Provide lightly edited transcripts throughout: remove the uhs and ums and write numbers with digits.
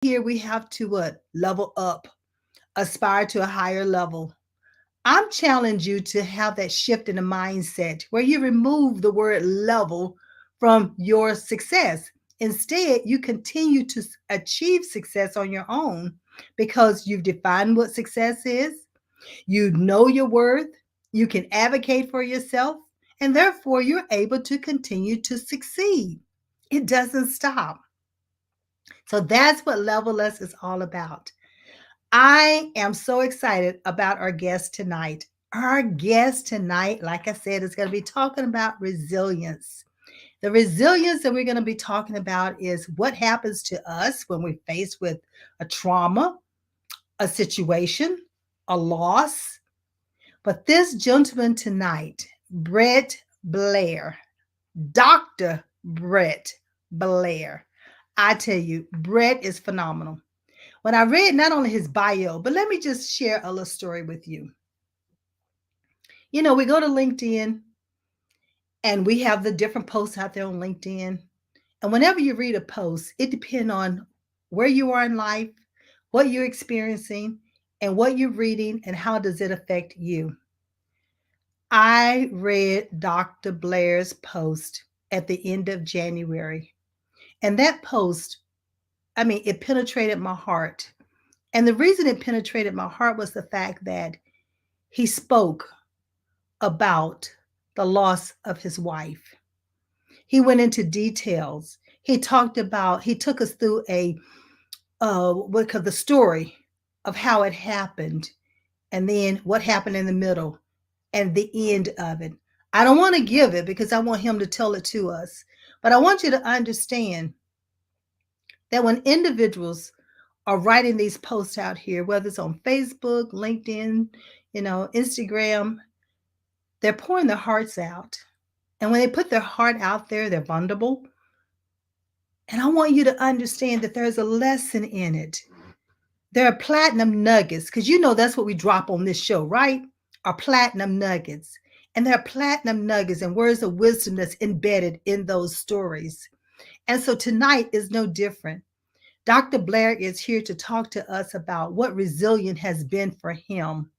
here we have to what? Level up, aspire to a higher level. I'm challenging you to have that shift in the mindset where you remove the word level from your success. Instead, you continue to achieve success on your own because you've defined what success is, you know your worth, you can advocate for yourself, and therefore you're able to continue to succeed. It doesn't stop. So that's what Level Us is all about. I am so excited about our guest tonight. Our guest tonight, like I said, is going to be talking about resilience. The resilience that we're going to be talking about is what happens to us when we're faced with a trauma, a situation, a loss. But this gentleman tonight, Brett Blair, Dr. Brett Blair, I tell you, Brett is phenomenal. When I read not only his bio, but let me just share a little story with you. You know, we go to LinkedIn and we have the different posts out there on LinkedIn. And whenever you read a post, it depends on where you are in life, what you're experiencing, and what you're reading, and how does it affect you. I read Dr. Blair's post at the end of January. And that post, I mean, it penetrated my heart. And the reason it penetrated my heart was the fact that he spoke about the loss of his wife. He went into details. He talked about, he took us through a, the story of how it happened and then what happened in the middle and the end of it. I don't want to give it because I want him to tell it to us. But I want you to understand that when individuals are writing these posts out here, whether it's on Facebook, LinkedIn, Instagram, they're pouring their hearts out. And when they put their heart out there, they're vulnerable. And I want you to understand that there's a lesson in it. There are platinum nuggets, because that's what we drop on this show, right? Are platinum nuggets. And there are platinum nuggets and words of wisdom that's embedded in those stories. And so tonight is no different. Dr. Blair is here to talk to us about what resilient has been for him.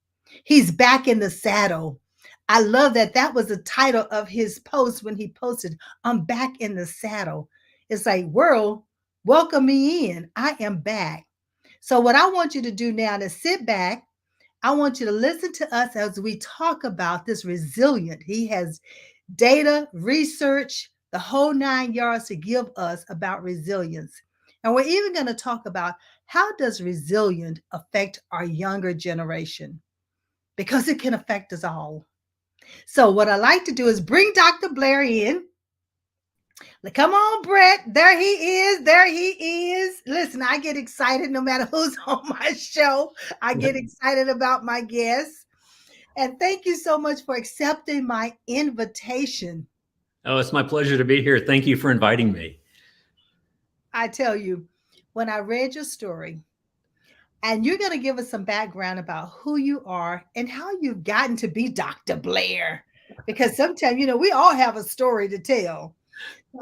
He's back in the saddle. I love that. That was the title of his post when he posted, I'm back in the saddle. It's like, world, welcome me in. I am back. So, what I want you to do now is sit back. I want you to listen to us as we talk about this resilient. He has data, research, the whole 9 yards to give us about resilience. And we're even going to talk about how does resilient affect our younger generation? Because it can affect us all. So what I like to do is bring Dr. Blair in. Come on, Brett. There he is. There he is. Listen, I get excited no matter who's on my show. I get excited about my guests. And thank you so much for accepting my invitation. Oh, it's my pleasure to be here. Thank you for inviting me. I tell you, when I read your story, and you're going to give us some background about who you are and how you've gotten to be Dr. Blair. Because sometimes, we all have a story to tell.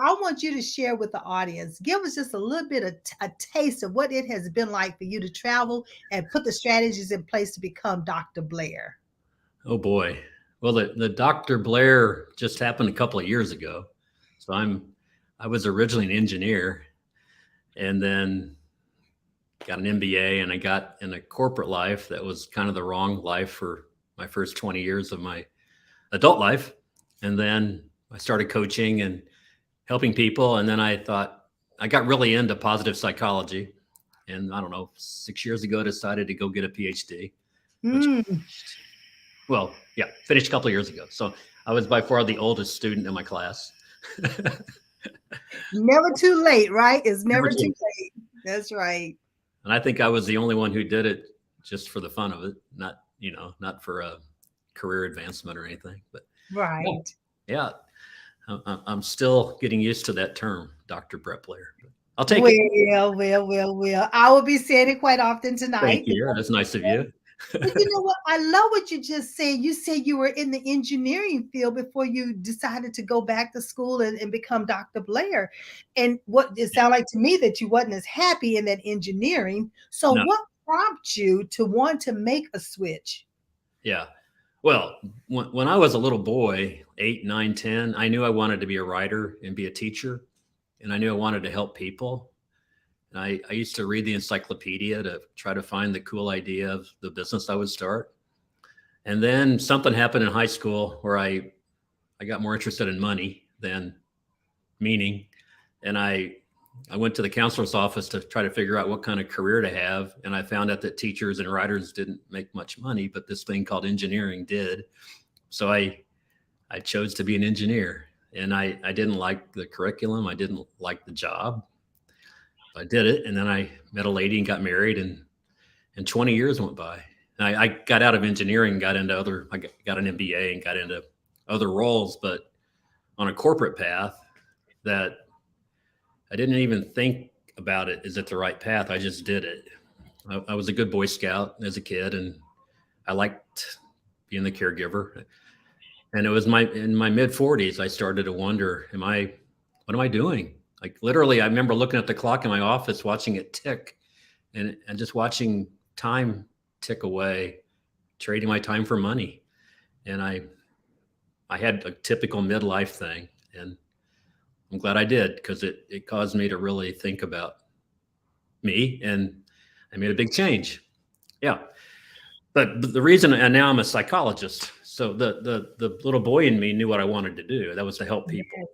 I want you to share with the audience. Give us just a little bit of a taste of what it has been like for you to travel and put the strategies in place to become Dr. Blair. Oh boy. Well, the Dr. Blair just happened a couple of years ago. So I was originally an engineer and then got an MBA, and I got in a corporate life that was kind of the wrong life for my first 20 years of my adult life. And then I started coaching and helping people. And then I thought I got really into positive psychology. And I don't know, 6 years ago, decided to go get a PhD, which, finished a couple of years ago. So I was by far the oldest student in my class. Never too late, right? It's never too late. That's right. And I think I was the only one who did it just for the fun of it, not for a career advancement or anything. But right. Yeah. I'm still getting used to that term, Dr. Brett Blair. I'll take it. Well. I will be saying it quite often tonight. Thank you. That's nice of you. But you know what? I love what you just said. You said you were in the engineering field before you decided to go back to school and become Dr. Blair. And what it sounded like to me that you wasn't as happy in that engineering. So No, what prompted you to want to make a switch? yeah. Well, when I was a little boy, 8, 9, 10, I knew I wanted to be a writer and be a teacher. And I knew I wanted to help people. And I used to read the encyclopedia to try to find the cool idea of the business I would start. And then something happened in high school where I got more interested in money than meaning. And I went to the counselor's office to try to figure out what kind of career to have. And I found out that teachers and writers didn't make much money, but this thing called engineering did. So I chose to be an engineer. And I didn't like the curriculum. I didn't like the job. I did it. And then I met a lady and got married, and 20 years went by. And I got out of engineering, got into I got an MBA and got into other roles, but on a corporate path that I didn't even think about it. Is it the right path? I just did it. I was a good Boy Scout as a kid, and I liked being the caregiver. And it was in my mid 40s, I started to wonder, what am I doing? Like literally, I remember looking at the clock in my office, watching it tick, and just watching time tick away, trading my time for money. And I had a typical midlife thing, and I'm glad I did, because it caused me to really think about me, and I made a big change. Yeah. But the reason, and now I'm a psychologist. So the little boy in me knew what I wanted to do. That was to help people. Yes.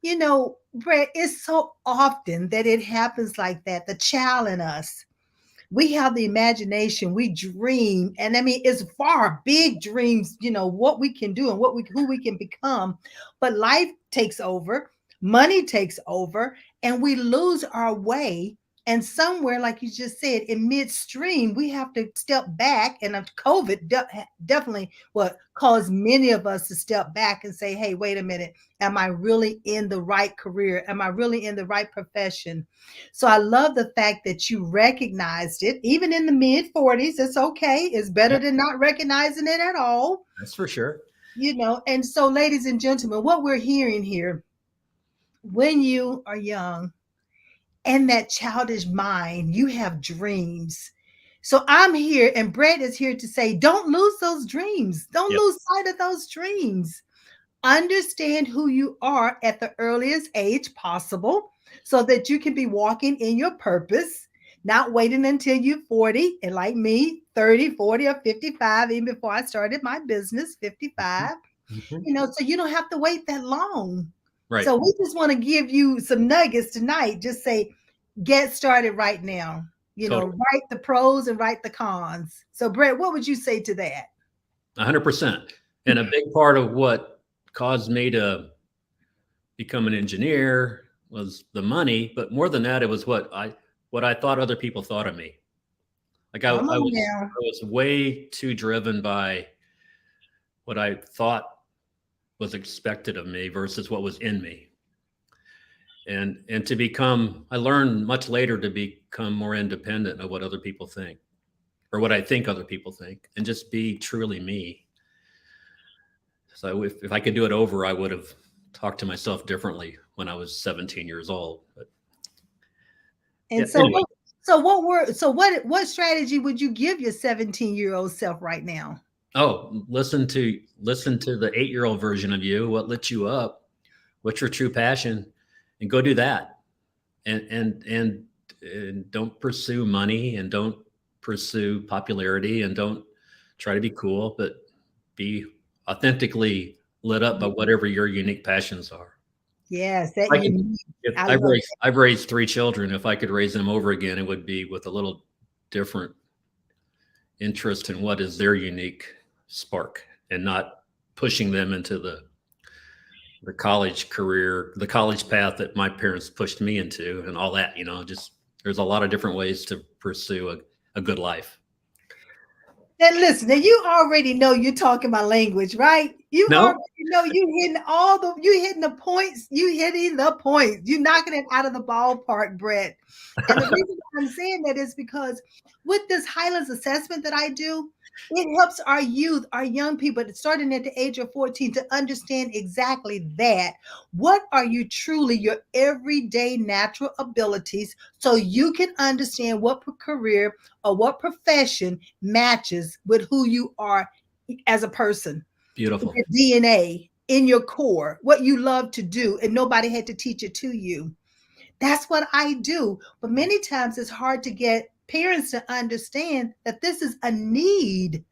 You know, Brett, it's so often that it happens like that. The child in us, we have the imagination, we dream, and I mean it's far big dreams, what we can do and who we can become. But life takes over, money takes over, and we lose our way. And somewhere, like you just said, in midstream, we have to step back. And COVID definitely what caused many of us to step back and say, hey, wait a minute, am I really in the right career? Am I really in the right profession? So I love the fact that you recognized it, even in the mid 40s. It's okay. It's better Yep, than not recognizing it at all. that's for sure. And so, ladies and gentlemen, what we're hearing here, when you are young and that childish mind, you have dreams. So I'm here, and Brett is here to say, don't lose those dreams. Don't Yep. lose sight of those dreams. Understand who you are at the earliest age possible so that you can be walking in your purpose, not waiting until you're 40 and like me, 30, 40, or 55, even before I started my business, 55, Mhm. so you don't have to wait that long. Right. So we just want to give you some nuggets tonight. Just say, get started right now. Totally. Write the pros and write the cons. So, Brett, what would you say to that? 100%. And a big part of what caused me to become an engineer was the money, but more than that, it was what I thought other people thought of me. Like Come on now. I was way too driven by what I thought was expected of me versus what was in me. And I learned much later to become more independent of what other people think, or what I think other people think, and just be truly me. So if I could do it over, I would have talked to myself differently when I was 17 years old. But yeah, And so anyway. what strategy would you give your 17-year-old self right now? Oh, listen to the 8-year-old version of you. What lit you up? What's your true passion? And go do that. And don't pursue money, and don't pursue popularity, and don't try to be cool, but be authentically lit up by whatever your unique passions are. Yes, that I can, you if I love that. I've raised 3 children. If I could raise them over again, it would be with a little different interest in what is their unique spark, and not pushing them into the college career, the college path that my parents pushed me into, and all that. Just there's a lot of different ways to pursue a good life. And listen, and you already know you're talking my language, right? You No? already know you hitting the points, you hitting the points, you knocking it out of the ballpark, Brett. And the reason why I'm saying that is because with this Highlands assessment that I do, it helps our youth, our young people, starting at the age of 14, to understand exactly that. What are you truly your everyday natural abilities so you can understand what career or what profession matches with who you are as a person, in Beautiful. your DNA, in your core, what you love to do, and nobody had to teach it to you. That's what I do. But many times it's hard to get parents to understand that this is a need.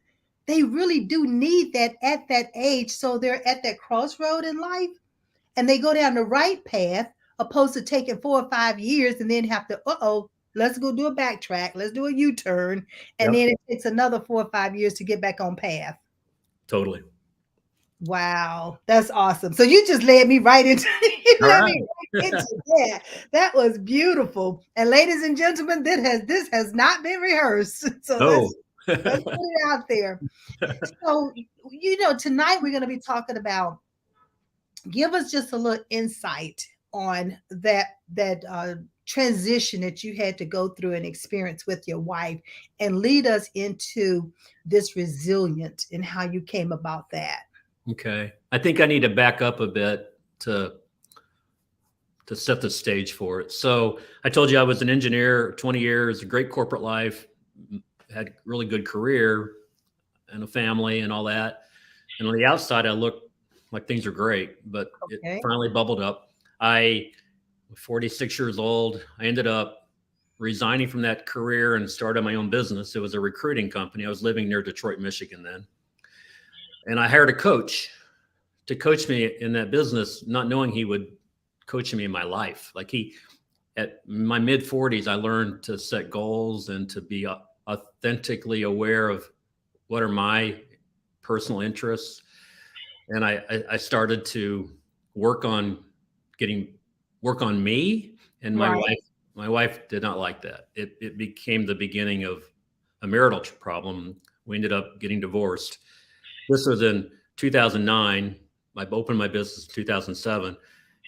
They really do need that at that age. So they're at that crossroad in life and they go down the right path opposed to taking 4 or 5 years and then have to, let's go do a backtrack, let's do a U-turn, and Yep. then it takes another 4 or 5 years to get back on path. Totally. Wow, that's awesome. So you just led me right into you All led right. me right into that. That was beautiful. And ladies and gentlemen, this has not been rehearsed. So Oh. let's put it out there. So tonight we're going to be talking about, give us just a little insight on that transition that you had to go through and experience with your wife, and lead us into this resilience and how you came about that. Okay. I think I need to back up a bit to set the stage for it. So I told you I was an engineer, 20 years, a great corporate life, had really good career and a family and all that. And on the outside, I looked like things are great, but it Okay. finally bubbled up. I was 46 years old. I ended up resigning from that career and started my own business. It was a recruiting company. I was living near Detroit, Michigan then. And I hired a coach to coach me in that business, not knowing he would coach me in my life. At my mid 40s, I learned to set goals and to be authentically aware of what are my personal interests. And I started to work on getting work on me. And Right. my wife did not like that. It became the beginning of a marital problem. We ended up getting divorced. This was in 2009. I opened my business in 2007.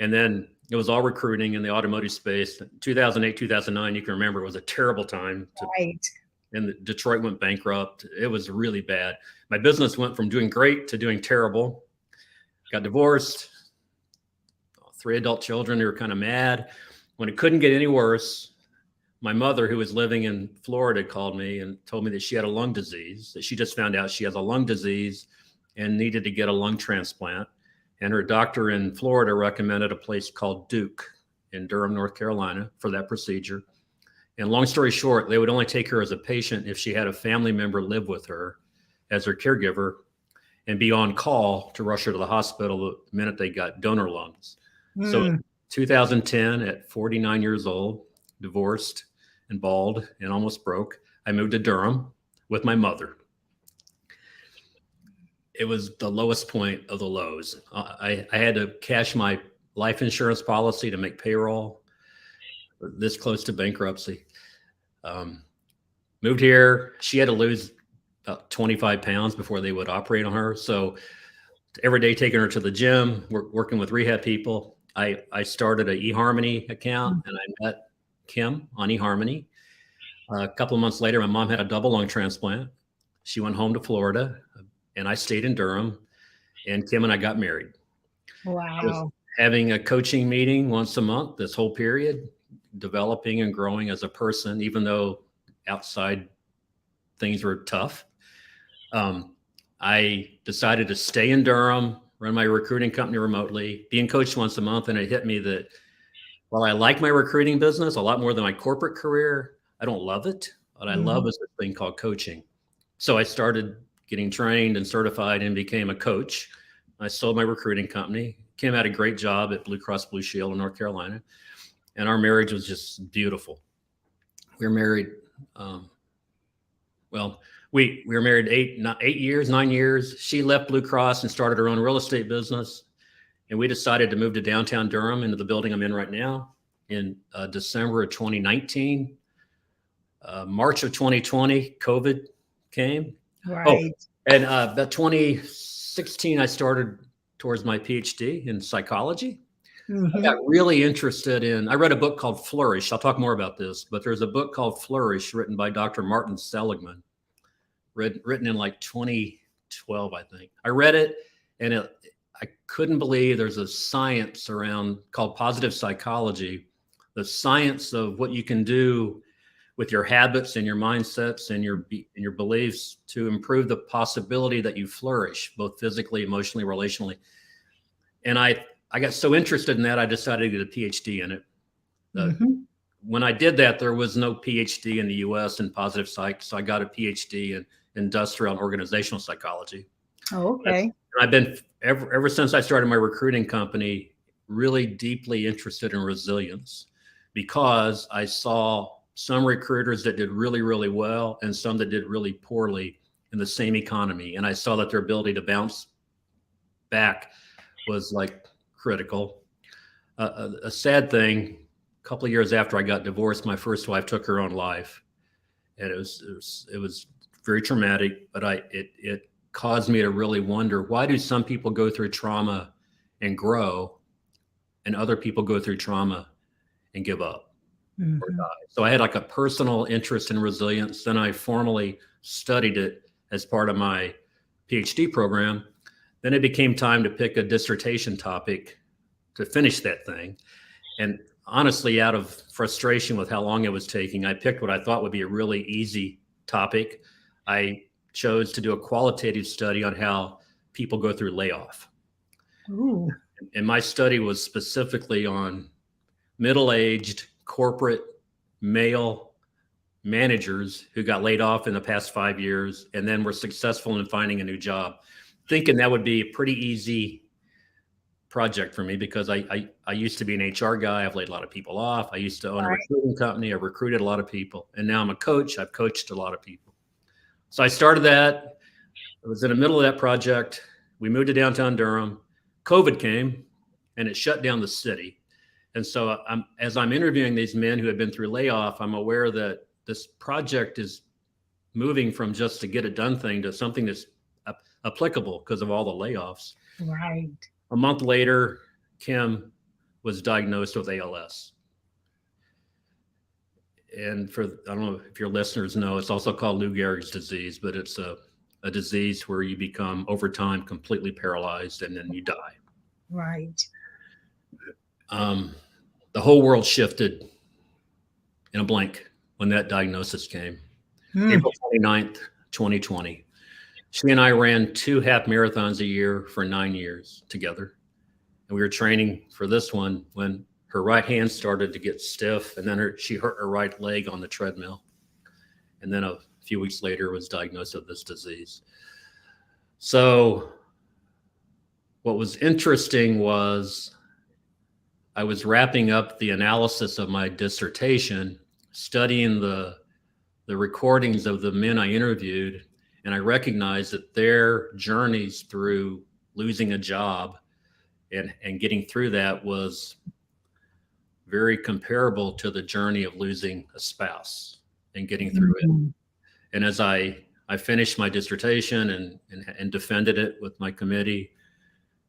And then it was all recruiting in the automotive space. 2008, 2009, you can remember, it was a terrible time to, Right. and Detroit went bankrupt. It was really bad. My business went from doing great to doing terrible. Got divorced, 3 adult children who were kind of mad. When it couldn't get any worse, my mother, who was living in Florida, called me and told me that she had a lung disease, that she just found out she has a lung disease and needed to get a lung transplant. And her doctor in Florida recommended a place called Duke in Durham, North Carolina for that procedure. And long story short, they would only take her as a patient if she had a family member live with her as her caregiver and be on call to rush her to the hospital the minute they got donor lungs. So Mm. 2010, at 49 years old, divorced and bald and almost broke, I moved to Durham with my mother. It was the lowest point of the lows. I had to cash my life insurance policy to make payroll, this close to bankruptcy. Um, Moved here. She had to lose about 25 pounds before they would operate on her. So every day taking her to the gym, working with rehab people. I started an eHarmony account and I met Kim on eHarmony. A couple of months later, my mom had a double lung transplant. She went home to Florida and I stayed in Durham, and Kim and I got married. I was Wow. having a coaching meeting once a month this whole period, developing and growing as a person, even though outside things were tough. I decided to stay in Durham, run my recruiting company remotely, being coached once a month. And it hit me that while I like my recruiting business a lot more than my corporate career, I don't love it. What I love Mhm. is this thing called coaching. So I started getting trained and certified and became a coach. I sold my recruiting company. Kim had a great job at Blue Cross Blue Shield in North Carolina. And our marriage was just beautiful. We were married, um, well, we were married 8 years, 9 years. She left Blue Cross and started her own real estate business. And we decided to move to downtown Durham into the building I'm in right now in December of 2019. March of 2020, COVID came. Oh, Right. and about 2016, I started towards my PhD in psychology. I got Hmm. really interested in, I read a book called Flourish. I'll talk more about this, but there's a book called Flourish written by Dr. Martin Seligman, written in like 2012, I think. I read it and I couldn't believe there's a science around called positive psychology, the science of what you can do with your habits and your mindsets and your beliefs to improve the possibility that you flourish both physically, emotionally, relationally. And I got so interested in that I decided to get a PhD in it. Uh, Hmm. when I did that, there was no PhD in the U.S. in positive psych, so I got a PhD in industrial and organizational psychology. And Okay. I've been ever since I started my recruiting company really deeply interested in resilience because I saw some recruiters that did really, really well and some that did really poorly in the same economy. And I saw that their ability to bounce back was like critical. A sad thing, a couple of years after I got divorced, my first wife took her own life. And it was very traumatic, but it caused me to really wonder, why do some people go through trauma and grow and other people go through trauma and give up or Hmm. die? So I had like a personal interest in resilience. Then I formally studied it as part of my PhD program. Then it became time to pick a dissertation topic to finish that thing. And honestly, out of frustration with how long it was taking, I picked what I thought would be a really easy topic. I chose to do a qualitative study on how people go through layoff. Ooh. And my study was specifically on middle aged corporate male managers who got laid off in the past 5 years and then were successful in finding a new job, thinking that would be a pretty easy project for me because I used to be an HR guy. I've laid a lot of people off. I used to own a Right. recruiting company. I've recruited a lot of people. And now I'm a coach. I've coached a lot of people. So I started that. I was in the middle of that project. We moved to downtown Durham. COVID came and it shut down the city. And so as I'm interviewing these men who have been through layoff, I'm aware that this project is moving from just to get it done thing to something that's applicable because of all the layoffs. Right. A month later, Kim was diagnosed with ALS. And I don't know if your listeners know, it's also called Lou Gehrig's disease, but it's a disease where you become over time completely paralyzed and then you die. Right. Um, the whole world shifted in a blink when that diagnosis came. Mm. April 29th, 2020. She and I ran 2 half marathons a year for 9 years together. And we were training for this one when her right hand started to get stiff, and then she hurt her right leg on the treadmill. And then a few weeks later was diagnosed with this disease. So what was interesting was I was wrapping up the analysis of my dissertation, studying the recordings of the men I interviewed, and I recognized that their journeys through losing a job and getting through that was very comparable to the journey of losing a spouse and getting through it. Mm. And as I finished my dissertation and defended it with my committee,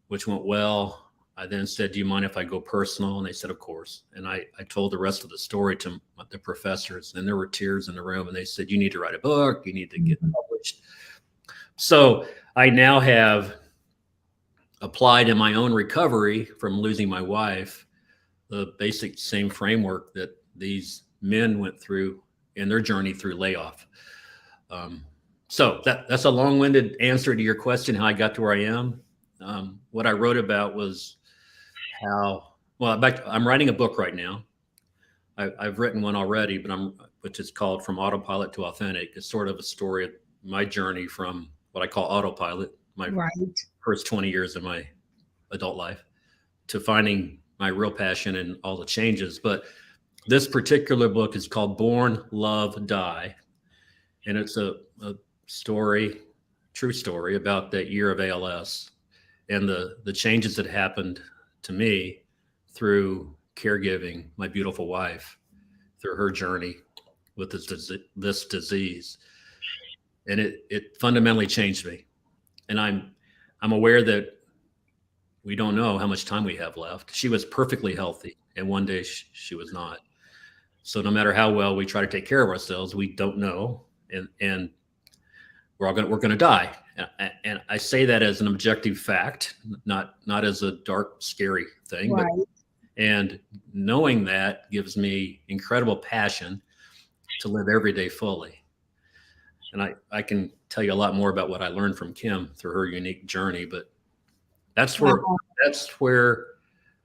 which went well, I then said, "Do you mind if I go personal?" And they said, "Of course." And I told the rest of the story to the professors, and there were tears in the room. And they said, "You need to write a book. You need to get Mhm. published." So I now have applied in my own recovery from losing my wife the basic same framework that these men went through in their journey through layoff. Um, so that's a long-winded answer to your question, how I got to where I am. What I wrote about was how, well, I'm writing a book right now. I've written one already, which is called From Autopilot to Authentic. It's sort of a story of my journey from what I call autopilot, my Right. first 20 years of my adult life, to finding my real passion and all the changes. But this particular book is called Born, Love, Die. And it's a story, true story about that year of ALS and the changes that happened to me through caregiving my beautiful wife through her journey with this disease. and it fundamentally changed me. And I'm aware that we don't know how much time we have left. She was perfectly healthy, and one day she was not. So no matter how well we try to take care of ourselves, we don't know, and we're gonna die. And I say that as an objective fact, not as a dark, scary thing, but Right. and knowing that gives me incredible passion to live every day fully. And I can tell you a lot more about what I learned from Kim through her unique journey, but that's where Wow. that's where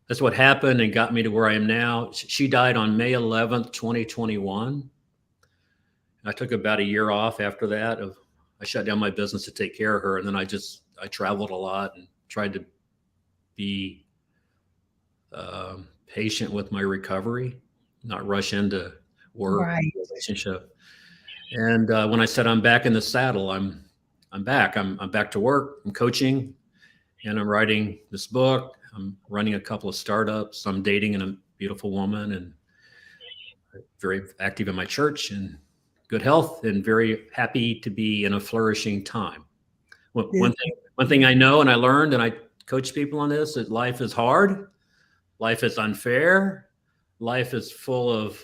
that's what happened and got me to where I am now. She died on May 11th, 2021. I took about a year off after that. I shut down my business to take care of her, and then I traveled a lot and tried to be patient with my recovery, not rush into work, Right. relationship. And when I said I'm back in the saddle, I'm back. I'm back to work. I'm coaching, and I'm writing this book. I'm running a couple of startups. I'm dating a beautiful woman, and very active in my church, and good health, and very happy to be in a flourishing time. This- One thing I know, and I learned, and I coach people on this, that life is hard, life is unfair, life is full of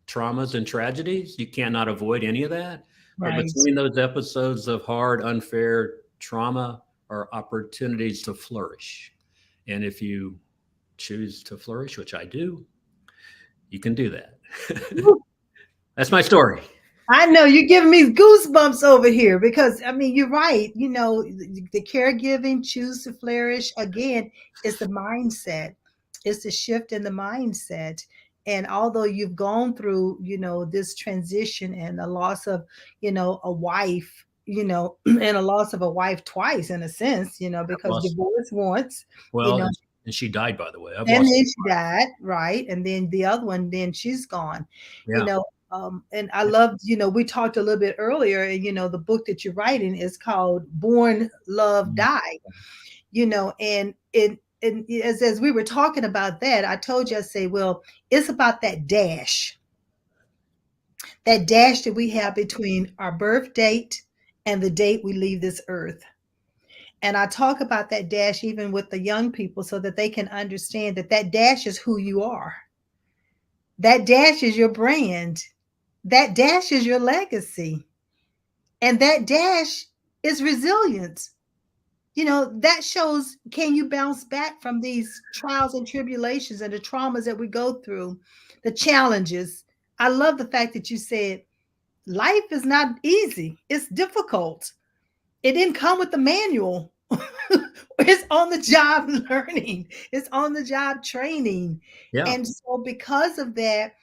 traumas and tragedies. You cannot avoid any of that. But Right. between those episodes of hard, unfair trauma are opportunities to flourish. And if you choose to flourish, which I do, you can do that. That's my story. I know you're giving me goosebumps over here because I mean you're right. The caregiving, choose to flourish. Again, it's the mindset. It's the shift in the mindset. And although you've gone through, this transition and the loss of, a wife, and a loss of a wife twice in a sense, I've because lost, divorce once, you well, know, and she died, by the way. I've and lost, then she died, right? And then the other one, then she's gone, you yeah, know. And I loved, we talked a little bit earlier, and the book that you're writing is called Born, Love, Die, and as we were talking about that, I told you, I say, well, it's about that dash that we have between our birth date and the date we leave this earth. And I talk about that dash even with the young people so that they can understand that that dash is who you are. That dash is your brand. That dash is your legacy. And that dash is resilience. That shows, can you bounce back from these trials and tribulations and the traumas that we go through, the challenges. I love the fact that you said life is not easy, it's difficult. It didn't come with the manual. It's on the job learning, it's on the job training. yeah, And so because of that,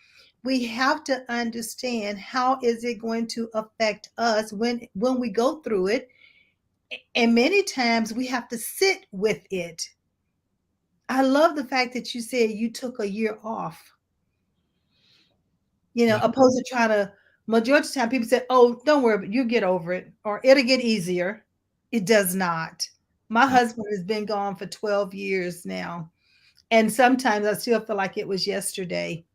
we have to understand how is it going to affect us when we go through it. And many times we have to sit with it. I love the fact that you said you took a year off, yeah, opposed to trying to, majority of the time people say, oh, don't worry, but you get over it or it'll get easier. It does not. My yeah, husband has been gone for 12 years now. And sometimes I still feel like it was yesterday.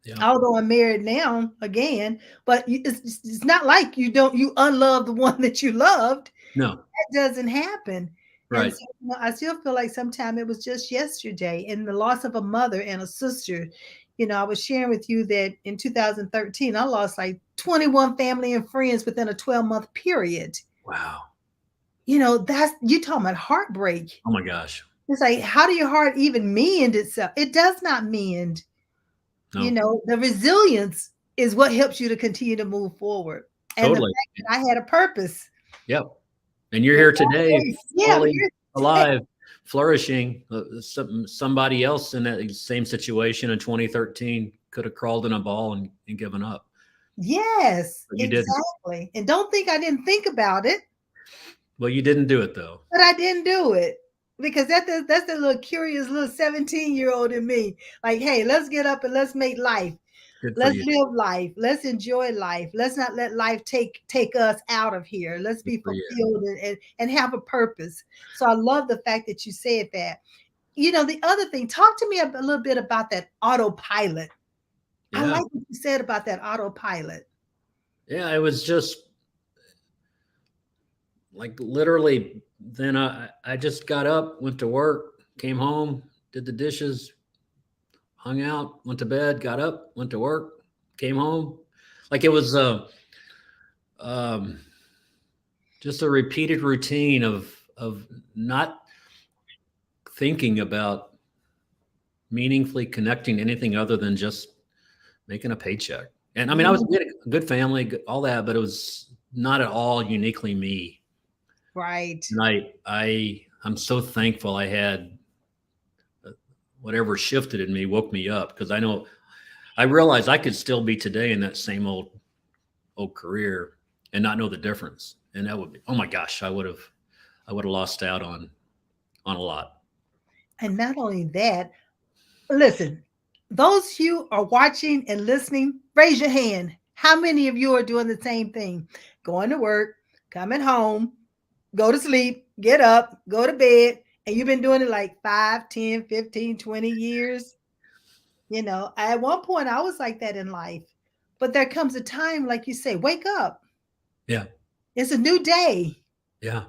yeah. Although I'm married now again, but it's not like you unlove the one that you loved. No, That doesn't happen. And right. so, I still feel like sometimes it was just yesterday. And the loss of a mother and a sister. I was sharing with you that in 2013, I lost like 21 family and friends within a 12-month period. Wow. That's, you talking about heartbreak. Oh my gosh. It's like, how do your heart even mend itself? It does not mend. No, The resilience is what helps you to continue to move forward. And the totally. fact that I had a purpose. Yep. And you're here today, Yeah, fully you're alive, flourishing. Somebody else in that same situation in 2013 could have crawled in a ball and given up, yes, but you didn't. exactly. And don't think I didn't think about it, Well, you didn't do it though. but I didn't do it because that's the little curious little 17-year-old in me. Like, hey, let's get up and let's make life. Good for Let's you. live life. Let's enjoy life. Let's not let life take us out of here. Let's Good be for you. fulfilled and have a purpose. So I love the fact that you said that. The other thing, talk to me a little bit about that autopilot. I Yeah. like what you said about that autopilot. Yeah. It was just like literally, then I just got up, went to work, came home, did the dishes, hung out, went to bed, got up, went to work, came home. Like it was um, just a repeated routine of not thinking about meaningfully connecting anything other than just making a paycheck. And I mean, Mhm. we had a good family, all that, but it was not at all uniquely me. Right. And I'm so thankful I had whatever shifted in me woke me up, because I realized I could still be today in that same old career and not know the difference. And that would be, oh my gosh, I would have lost out on a lot. And not only that, listen, those you are watching and listening, raise your hand. How many of you are doing the same thing? Going to work, coming home, go to sleep, get up, go to bed, and you've been doing it like 5, 10, 15, 20 years. At one point I was like that in life. But there comes a time, like you say, wake up. Yeah. It's a new day. Yeah.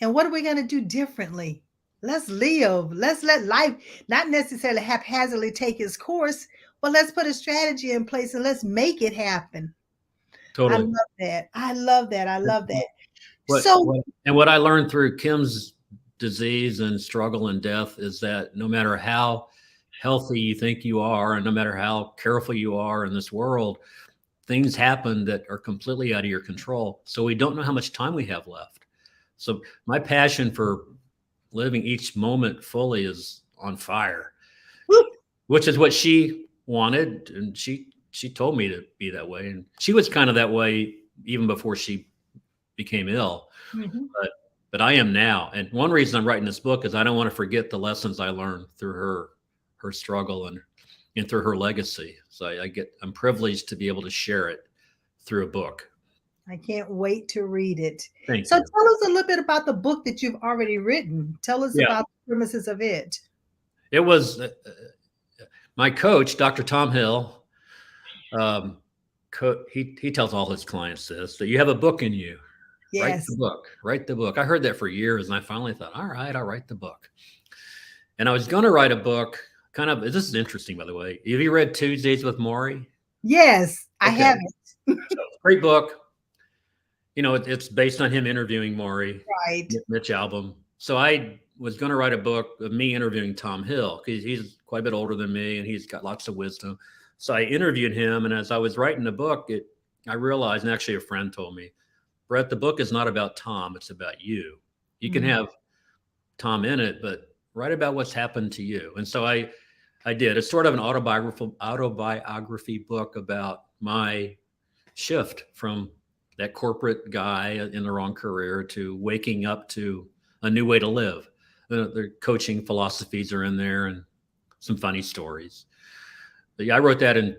And what are we going to do differently? Let's live. Let's let life not necessarily haphazardly take its course, but let's put a strategy in place and let's make it happen. I Totally. love that. I love that. I love that. What, So, what, and what I learned through Kim's disease and struggle and death is that no matter how healthy you think you are, and no matter how careful you are in this world, things happen that are completely out of your control. So we don't know how much time we have left. So my passion for living each moment fully is on fire, which is what she wanted, and she told me to be that way, and she was kind of that way even before she became ill. mhm, But I am now. And one reason I'm writing this book is I don't want to forget the lessons I learned through her struggle and through her legacy. So I'm privileged to be able to share it through a book. I can't wait to read it. Thank So, you. tell us a little bit about the book that you've already written. Tell us Yeah, about the premises of it. it was my coach, Dr. Tom Hill. Um, he tells all his clients this, that you have a book in you. Write the Yes. book. Write the book. I heard that for years, and I finally thought, all right, I'll write the book. And I was going to write a book. Kind of. This is interesting, by the way. Have you read Tuesdays with Maury? Yes, I Okay, have it. so great book. It's based on him interviewing Maury, Right. Mitch Albom. So I was going to write a book of me interviewing Tom Hill, because he's quite a bit older than me and he's got lots of wisdom. So I interviewed him, and as I was writing the book, I realized, and actually a friend told me, Brett, the book is not about Tom; it's about you. You can Mm. have Tom in it, but write about what's happened to you. And so I did. It's sort of an autobiography book about my shift from that corporate guy in the wrong career to waking up to a new way to live. The coaching philosophies are in there, and some funny stories. But yeah, I wrote that in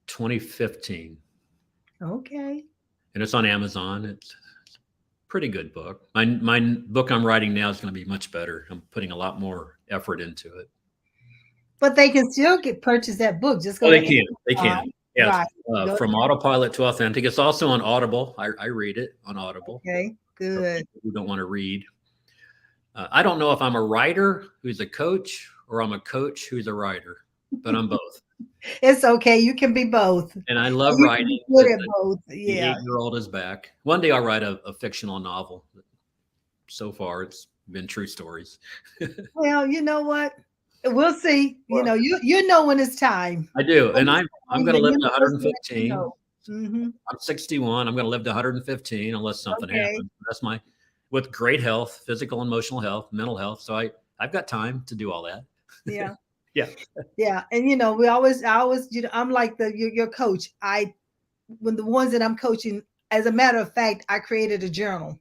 2015, Okay. and it's on Amazon. It's a pretty good book. My book I'm writing now is going to be much better. I'm putting a lot more effort into it. But they can still get purchase that book. Just Oh, go to they can. They Amazon. can. Yeah, Right. Go from autopilot to authentic. It's also on Audible. I read it on Audible okay. for Good. people who don't want to read. I don't know if I'm a writer who's a coach or I'm a coach who's a writer, but I'm both. It's okay. You can be both. And I And love you can writing. be good at both. The Yeah. 8-year-old is back. One day I'll write a fictional novel. So far, it's been true stories. Well, you know what? We'll see. Well, You know when it's time. I do, When and it's I'm time, going the to live to universe will let you 115. know. Hmm. I'm 61. I'm going to live to 115 unless something Okay. happens. That's with great health, physical, emotional health, mental health. So I've got time to do all that. Yeah. Yeah. Yeah. And I always, I'm like your coach. When the ones that I'm coaching, as a matter of fact, I created a journal.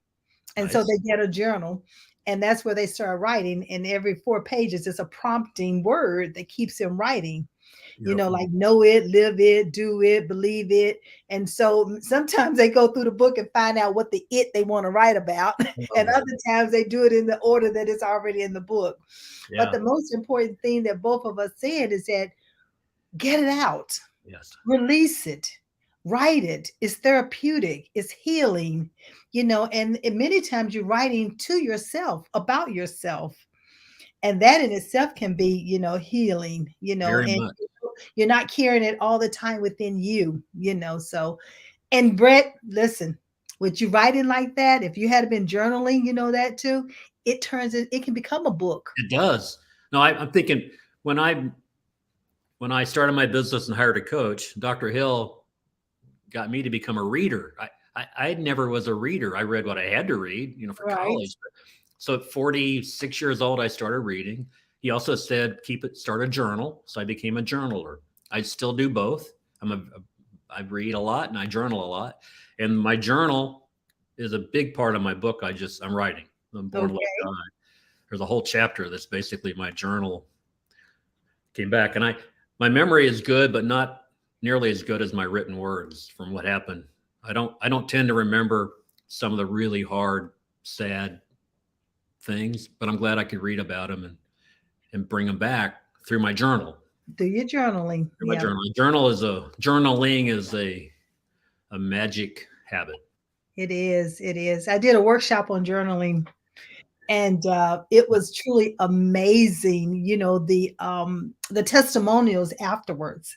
And so Nice. they get a journal, and that's where they start writing. And every 4 pages is a prompting word that keeps them writing. Beautiful. Like know it, live it, do it, believe it. And so sometimes they go through the book and find out what the it they want to write about. I love And that. other times they do it in the order that is already in the book. But Yeah. the most important thing that both of us said is that get it out, Yes. release it, Write it. It's therapeutic. It's healing, and many times you're writing to yourself about yourself. And that in itself can be, healing, Very and much. you're not carrying it all the time within you. So, and Brett, listen, with you writing like that, if you had been journaling, that too, it can become a book. It does. No, I'm thinking when I started my business and hired a coach, Dr. Hill got me to become a reader. I never was a reader. I read what I had to read, for Right. college. So at 46 years old, I started reading. He also said, start a journal. So I became a journaler. I still do both. I read a lot and I journal a lot. And my journal is a big part of my book. I'm writing. I'm born to love Okay. God. There's a whole chapter that's basically my journal came back. And my memory is good, but not nearly as good as my written words from what happened. I don't tend to remember some of the really hard, sad things, but I'm glad I could read about them and bring them back through my journal. Do your journaling. Through my Yeah, journal. Journaling is a magic habit. it is. It is. I did a workshop on journaling, and it was truly amazing. The testimonials afterwards,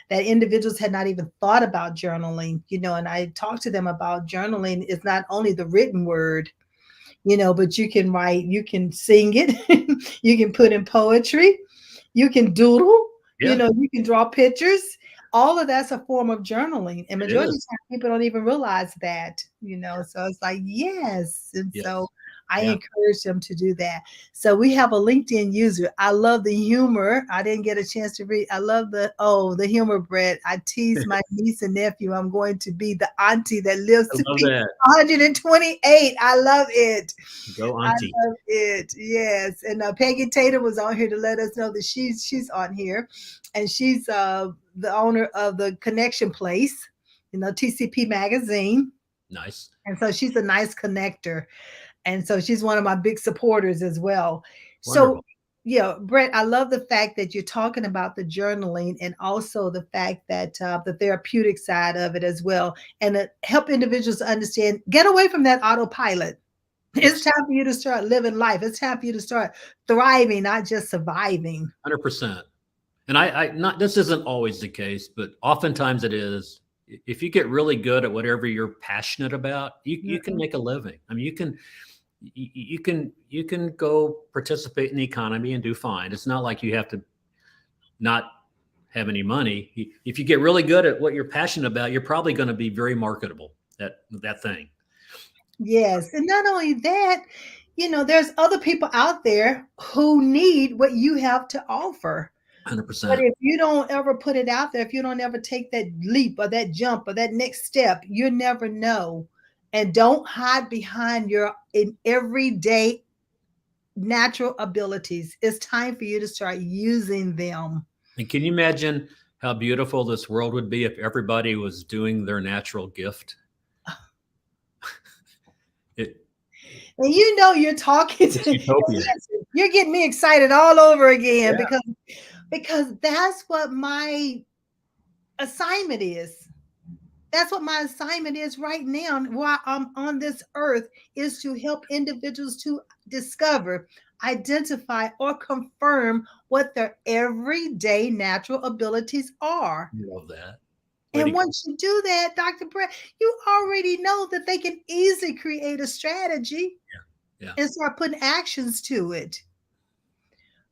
that individuals had not even thought about journaling. And I talked to them about journaling is not only the written word, but you can write, you can sing it, you can put in poetry, you can doodle, Yeah, you can draw pictures. All of that's a form of journaling. And it majority of the is. time people don't even realize that. So it's like, yes. And so Yes. I Yeah. encourage them to do that. So we have a LinkedIn user. I love the humor. I didn't get a chance to read. I love the humor, Brett. I tease my niece and nephew. I'm going to be the auntie that lives I to love be that. 128. I love it. Go I Auntie. love it. Yes. And Peggy Tatum was on here to let us know that she's on here, and she's the owner of the Connection Place, TCP magazine. Nice. And so she's a nice connector. And so she's one of my big supporters as well. So, Wonderful. yeah, Brett, I love the fact that you're talking about the journaling, and also the fact that the therapeutic side of it as well, and help individuals to understand, get away from that autopilot. It's Yes. time for you to start living life. It's time for you to start thriving, not just surviving. 100%. And I not this isn't always the case, but oftentimes it is. If you get really good at whatever you're passionate about, you can Mhm. make a living. I mean, you can go participate in the economy and do fine. It's not like you have to not have any money. If you get really good at what you're passionate about, you're probably going to be very marketable at that thing. Yes. And not only that, there's other people out there who need what you have to offer. But 100%. if you don't ever put it out there, if you don't ever take that leap or that jump or that next step, you never know. And don't hide behind your in everyday natural abilities. It's time for you to start using them. And can you imagine how beautiful this world would be if everybody was doing their natural gift? It, And you're talking it's to utopia. listen, you're getting me excited all over again, Yeah, because that's what my assignment is. That's what my assignment is right now while I'm on this earth, is to help individuals to discover, identify, or confirm what their everyday natural abilities are. I love that. Way to And go. once you do that, Dr. Brett, you already know that they can easily create a strategy Yeah. and start putting actions to it.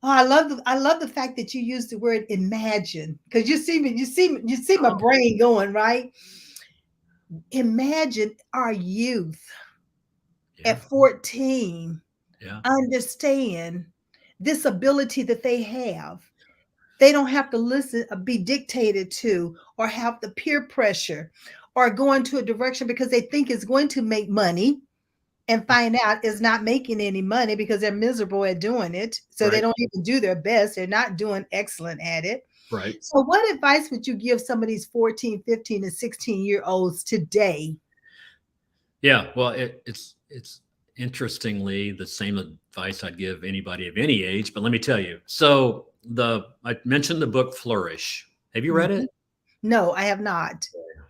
Oh, I love the fact that you use the word imagine, because you see my Oh, brain going, right? Imagine our youth yeah. at 14 Yeah. understand this ability that they have. They don't have to listen, be dictated to, or have the peer pressure, or go into a direction because they think it's going to make money, and find out it's not making any money because they're miserable at doing it. So they Right. don't even do their best. They're not doing excellent at it. Right. So, what advice would you give some of these 14, 15, and 16-year-olds today? Yeah. Well, it's interestingly the same advice I'd give anybody of any age. But let me tell you. So I mentioned the book Flourish. Have you read it? Mhm. No, I have not.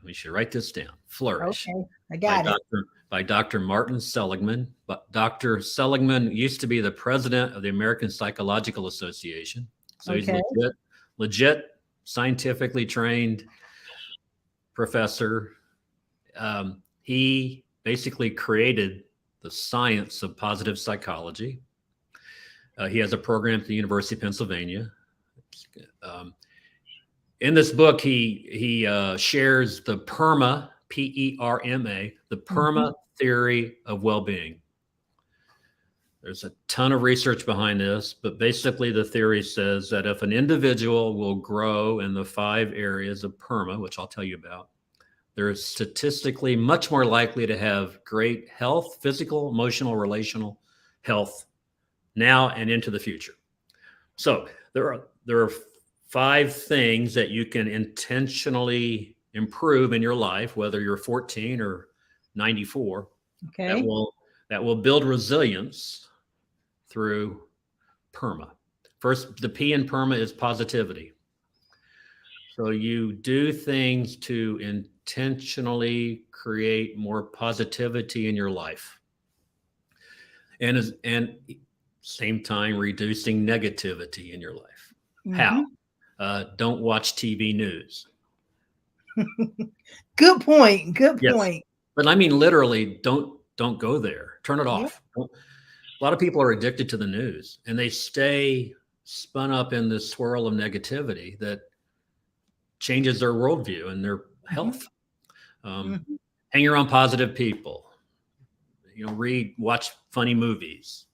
We should write this down. Flourish Okay, I by got it. Dr. Martin Seligman. But Dr. Seligman used to be the president of the American Psychological Association. So he's Okay. legit scientifically trained professor. He basically created the science of positive psychology. He has a program at the University of Pennsylvania. In this book, he shares the PERMA, PERMA, the Mhm. PERMA theory of well-being. There's a ton of research behind this, but basically the theory says that if an individual will grow in the 5 areas of PERMA, which I'll tell you about, they're statistically much more likely to have great health, physical, emotional, relational health now and into the future. So there are 5 things that you can intentionally improve in your life, whether you're 14 or 94, Okay. that will build resilience through PERMA. First, the P in PERMA is positivity. So you do things to intentionally create more positivity in your life, and same time reducing negativity in your life. How? Mhm. Don't watch TV news. Good point. Good Yes, point. but I mean literally, don't go there. Turn it Yeah. off. A lot of people are addicted to the news, and they stay spun up in this swirl of negativity that changes their worldview and their Mhm. health. Um, Mhm. Hang around positive people. Watch funny movies.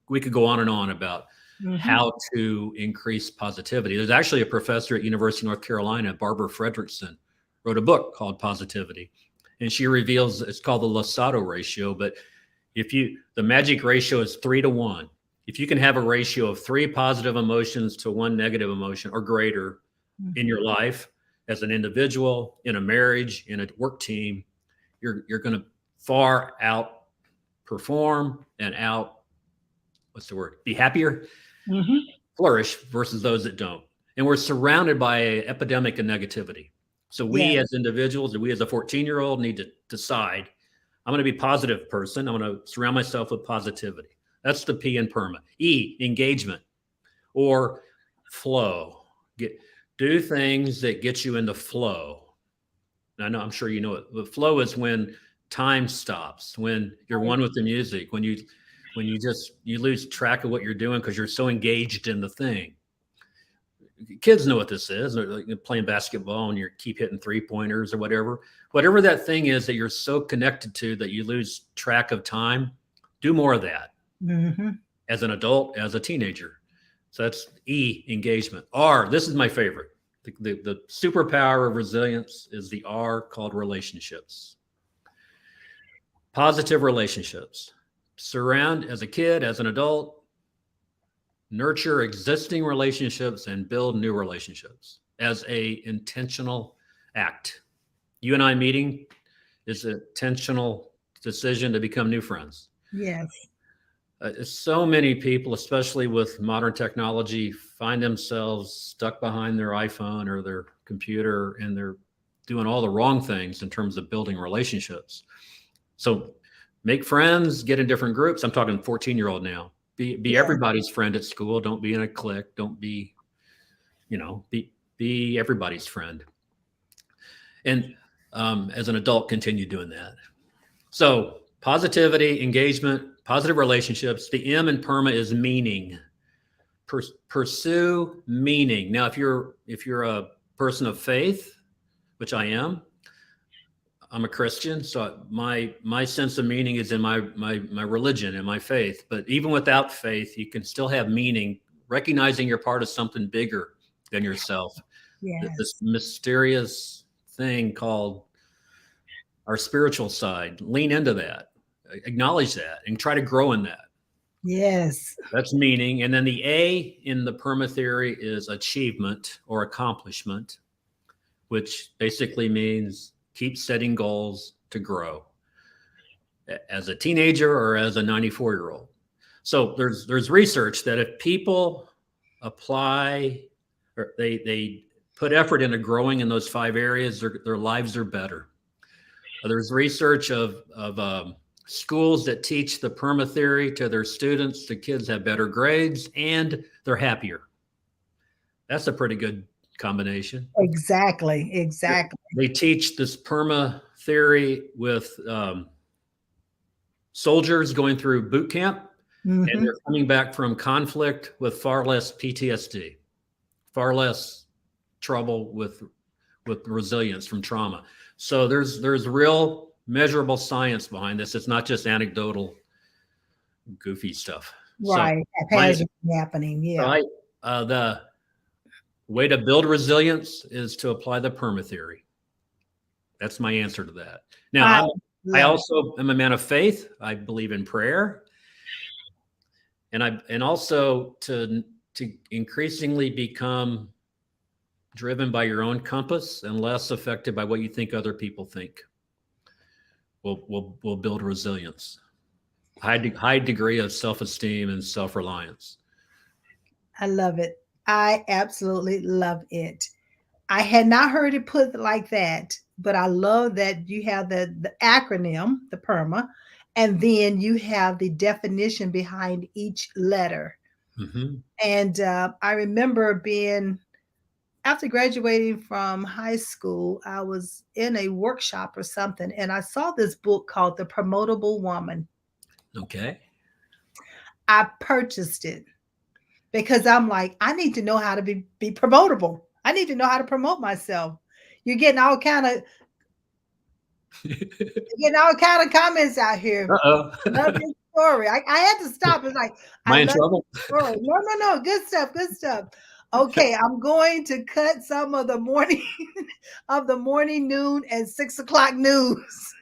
We could go on and on about Mhm. how to increase positivity. There's actually a professor at University of North Carolina, Barbara Fredrickson, wrote a book called Positivity, and she reveals it's called the Losado ratio. But the magic ratio is 3-to-1. If you can have a ratio of 3 positive emotions to 1 negative emotion or greater in Mhm. your life as an individual, in a marriage, in a work team, you're going to far outperform and be happier, Mhm. flourish versus those that don't. And we're surrounded by an epidemic of negativity. So Yeah. we as individuals, and we as a 14-year-old need to decide, I'm going to be a positive person. I'm going to surround myself with positivity. That's the P in PERMA. E, engagement or flow. Do things that get you into flow. And I'm sure you know it. The flow is when time stops, when you're Right. one with the music, when you lose track of what you're doing because you're so engaged in the thing. Kids know what this is. They're like playing basketball and you keep hitting 3-pointers or whatever that thing is that you're so connected to that you lose track of time. Do more of that Mhm. as an adult, as a teenager. So that's E, engagement. R, this is my favorite. The superpower of resilience is the R, called relationships. Positive relationships. Surround, as a kid, as an adult, nurture existing relationships and build new relationships as a intentional act. You and I meeting is an intentional decision to become new friends. Yes. So many people, especially with modern technology, find themselves stuck behind their iPhone or their computer, and they're doing all the wrong things in terms of building relationships. So make friends, get in different groups. I'm talking 14-year-old now. Be Yeah. everybody's friend at school. Don't be in a clique. Don't be, be everybody's friend. And as an adult, continue doing that. So positivity, engagement, positive relationships. The M in PERMA is meaning. Pursue meaning. Now, if you're a person of faith, which I am, I'm a Christian, so my sense of meaning is in my religion and my faith. But even without faith, you can still have meaning, recognizing you're part of something bigger than yourself. This Yes. mysterious thing called our spiritual side. Lean into that, acknowledge that, and try to grow in that. Yes. That's meaning. And then the A in the PERMA theory is achievement or accomplishment, which basically means keep setting goals to grow as a teenager or as a 94-year-old. So there's research that if people apply or they put effort into growing in those 5 areas, their lives are better. There's research of schools that teach the PERMA theory to their students. The kids have better grades and they're happier. That's a pretty good combination. Exactly. Exactly. They teach this PERMA theory with soldiers going through boot camp, and they're coming back from conflict with far less PTSD, far less trouble with resilience from trauma. So there's real measurable science behind this. It's not just anecdotal, goofy stuff. Right. So Has been happening. Yeah. the way to build resilience is to apply the PERMA theory. That's my answer to that. Now, I also am a man of faith. I believe in prayer, and also to increasingly become driven by your own compass and less affected by what you think other people think. Will build resilience, high degree of self-esteem and self-reliance. I love it. I absolutely love it. I had not heard it put like that, but I love that you have the acronym, the PERMA, and then you have the definition behind each letter. Mm-hmm. And I remember being, after graduating from high school, I was in a workshop or something, and I saw this book called The Promotable Woman. Okay. I purchased it because I'm like, I need to know how to be promotable. I need to know how to promote myself. You're getting all kind of comments out here. Uh-oh. Love your story. I had to stop. It's like, Am I in love trouble? your story. No. Good stuff. Good stuff. Okay, I'm going to cut some of the morning noon, and 6 o'clock news.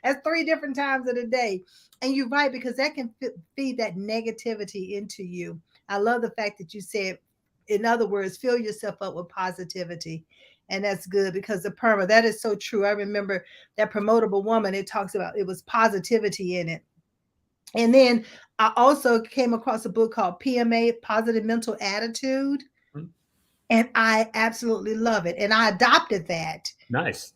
That's 3 different times of the day. And you're right, because that can feed that negativity into you. I love the fact that you said, in other words, fill yourself up with positivity. And that's good, because the PERMA, that is so true. I remember that Promotable Woman, it talks about, it was positivity in it. And then I also came across a book called PMA, Positive Mental Attitude. Mm-hmm. And I absolutely love it. And I adopted that. Nice.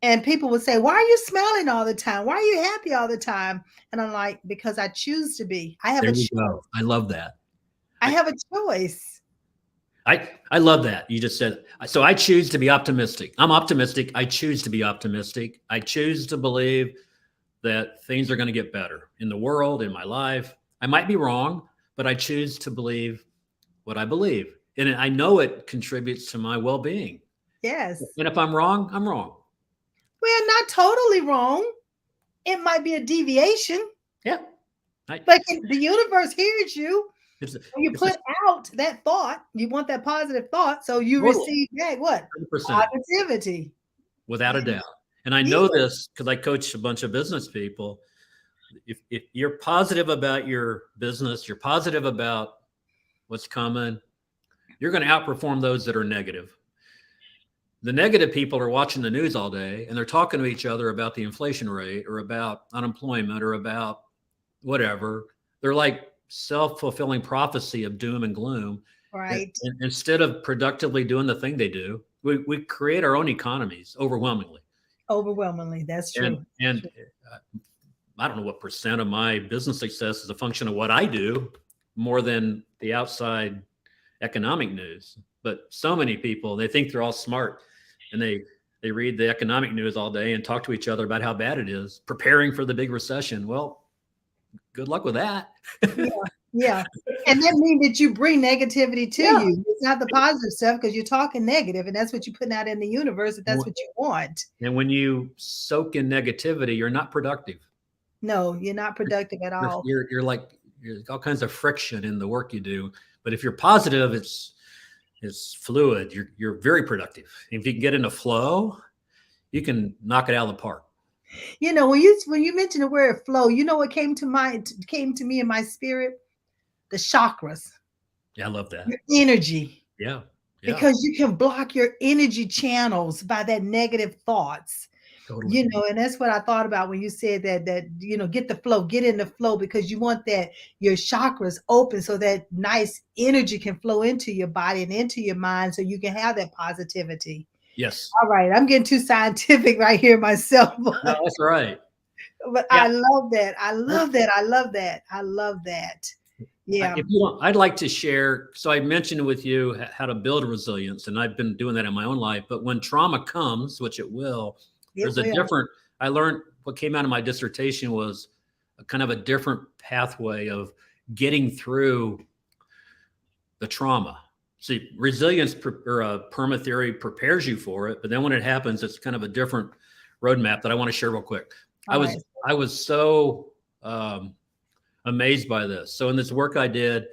And people would say, why are you smiling all the time? Why are you happy all the time? And I'm like, because I choose to be. I have a choice. Go. I love that. I have a choice. I love that. You just said, so I choose to be optimistic. I'm optimistic. I choose to be optimistic. I choose to believe that things are going to get better in the world, in my life. I might be wrong, but I choose to believe what I believe. And I know it contributes to my well-being. Yes. And if I'm wrong, I'm wrong. Well, not totally wrong. It might be a deviation. Yeah. But the universe hears you. You put out that thought, you want that positive thought, so you receive back what? 100%. Positivity. Without a doubt. And I know this because I coach a bunch of business people. If you're positive about your business, you're positive about what's coming, you're going to outperform those that are negative. The negative people are watching the news all day, and they're talking to each other about the inflation rate or about unemployment or about whatever. They're like self-fulfilling prophecy of doom and gloom. Right. And instead of productively doing the thing they do, we create our own economies overwhelmingly. Overwhelmingly, that's true. And I don't know what percent of my business success is a function of what I do more than the outside economic news. But so many people, they think they're all smart, and they read the economic news all day and talk to each other about how bad it is, preparing for the big recession. Well, good luck with that. Yeah. And that means that you bring negativity to you. It's not the positive stuff, because you're talking negative, and that's what you're putting out in the universe, if that's what you want. And when you soak in negativity, you're not productive. No, you're not productive at all. You're like, there's all kinds of friction in the work you do. But if you're positive, it's fluid. You're very productive. If you can get in a flow, you can knock it out of the park. You know, when you mentioned the word flow, you know what came to me in my spirit? The chakras. Yeah, I love that. Your energy. Yeah. Because you can block your energy channels by that negative thoughts. Totally. And that's what I thought about when you said that, get the flow, get in the flow, because you want that your chakras open so that nice energy can flow into your body and into your mind so you can have that positivity. Yes. All right, I'm getting too scientific right here myself, No, but that's right. Yeah. I love that. I love that. I love that. I love that. Yeah. If you want, I'd like to share. So I mentioned with you how to build resilience, and I've been doing that in my own life. But when trauma comes, which it will, It there's a will. different. I learned what came out of my dissertation was a kind of a different pathway of getting through the trauma. See, resilience or perma theory prepares you for it, but then when it happens, it's kind of a different roadmap that I want to share real quick. I All was right. I was so amazed by this. So in this work I did,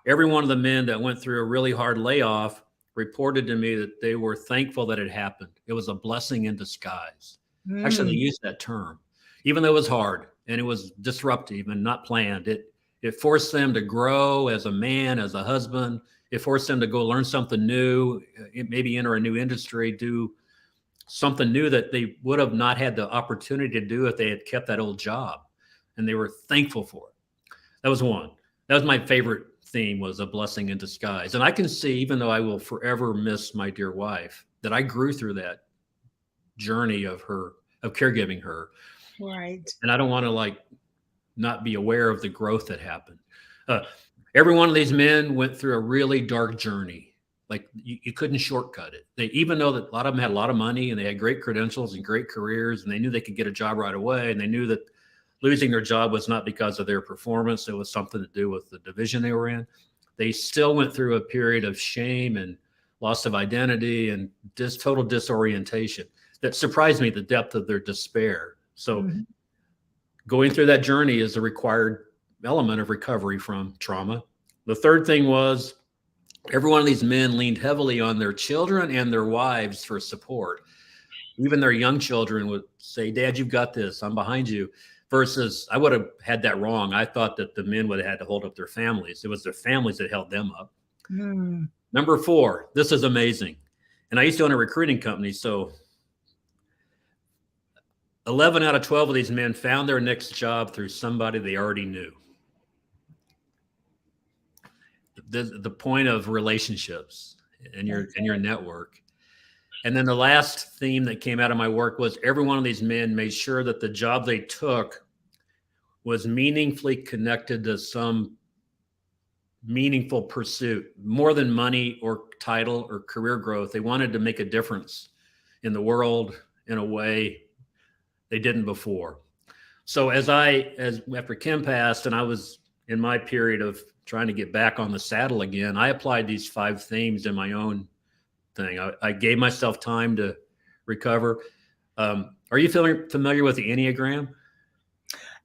every one of the men that went through a really hard layoff reported to me that they were thankful that it happened. It was a blessing in disguise. Actually, they Mm, used that term, even though it was hard and it was disruptive and not planned. It forced them to grow as a man, as a husband. It forced them to go learn something new, maybe enter a new industry, do something new that they would have not had the opportunity to do if they had kept that old job. And they were thankful for it. That was one. That was my favorite theme, was a blessing in disguise. And I can see, even though I will forever miss my dear wife, that I grew through that journey of caregiving her. right. And I don't want to not be aware of the growth that happened. Uh, every one of these men went through a really dark journey. Like you couldn't shortcut it. They, even though that a lot of them had a lot of money and they had great credentials and great careers, and they knew they could get a job right away, and they knew that losing their job was not because of their performance; it was something to do with the division they were in. They still went through a period of shame and loss of identity and total disorientation that surprised me, the depth of their despair. So Mhm. going through that journey is a required element of recovery from trauma. The third thing was every one of these men leaned heavily on their children and their wives for support. Even their young children would say, "Dad, you've got this. I'm behind you." Versus, I would have had that wrong. I thought that the men would have had to hold up their families. It was their families that held them up. Mm. Number four, this is amazing. And I used to own a recruiting company. So 11 out of 12 of these men found their next job through somebody they already knew. The point of relationships and your network. And then the last theme that came out of my work was every one of these men made sure that the job they took was meaningfully connected to some meaningful pursuit, more than money or title or career growth. They wanted to make a difference in the world in a way they didn't before. So as after Kim passed and I was in my period of trying to get back on the saddle again, I applied these five themes in my own thing. I gave myself time to recover. Are you familiar with the Enneagram?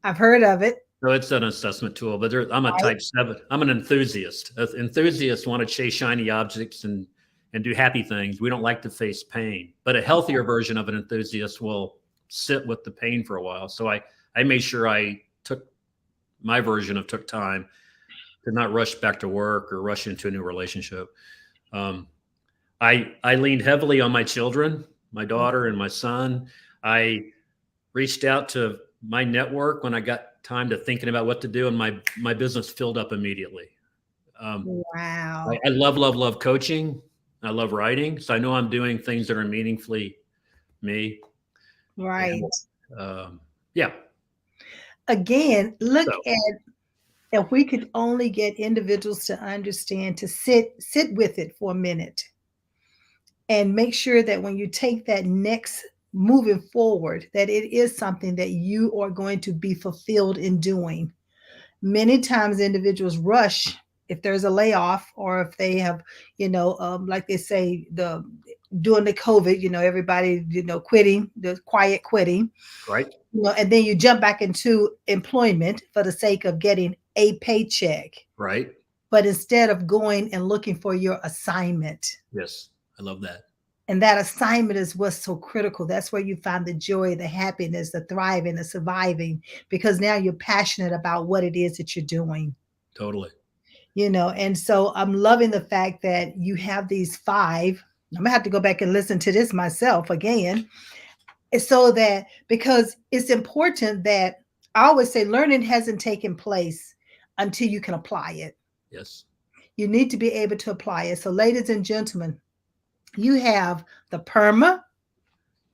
I've heard of it. No, it's an assessment tool, but I'm a Right. type 7. I'm an enthusiast. Enthusiasts want to chase shiny objects and do happy things. We don't like to face pain. But a healthier version of an enthusiast will sit with the pain for a while. So I made sure I took my version of took time to not rush back to work or rush into a new relationship. Um, I leaned heavily on my children, my daughter and my son. I reached out to my network when I got time to thinking about what to do, and my business filled up immediately. Um, Wow. I love, love, love coaching. I love writing, so I know I'm doing things that are meaningfully me. And Right. yeah, Again, look so at if we could only get individuals to understand to sit with it for a minute and make sure that when you take that next moving forward, that it is something that you are going to be fulfilled in doing. Many times individuals rush if there's a layoff or if they have, like they say, the during the COVID, everybody, quitting, the quiet quitting, right, and then you jump back into employment for the sake of getting a paycheck. right, But instead of going and looking for your assignment, yes, I love that. and that assignment is what's so critical. That's where you find the joy, the happiness, the thriving, the surviving, because now you're passionate about what it is that you're doing. Totally. And so I'm loving the fact that you have these five. I'm gonna have to go back and listen to this myself again. So that, because it's important that, I always say learning hasn't taken place until you can apply it. Yes. You need to be able to apply it. So, ladies and gentlemen, you have the PERMA.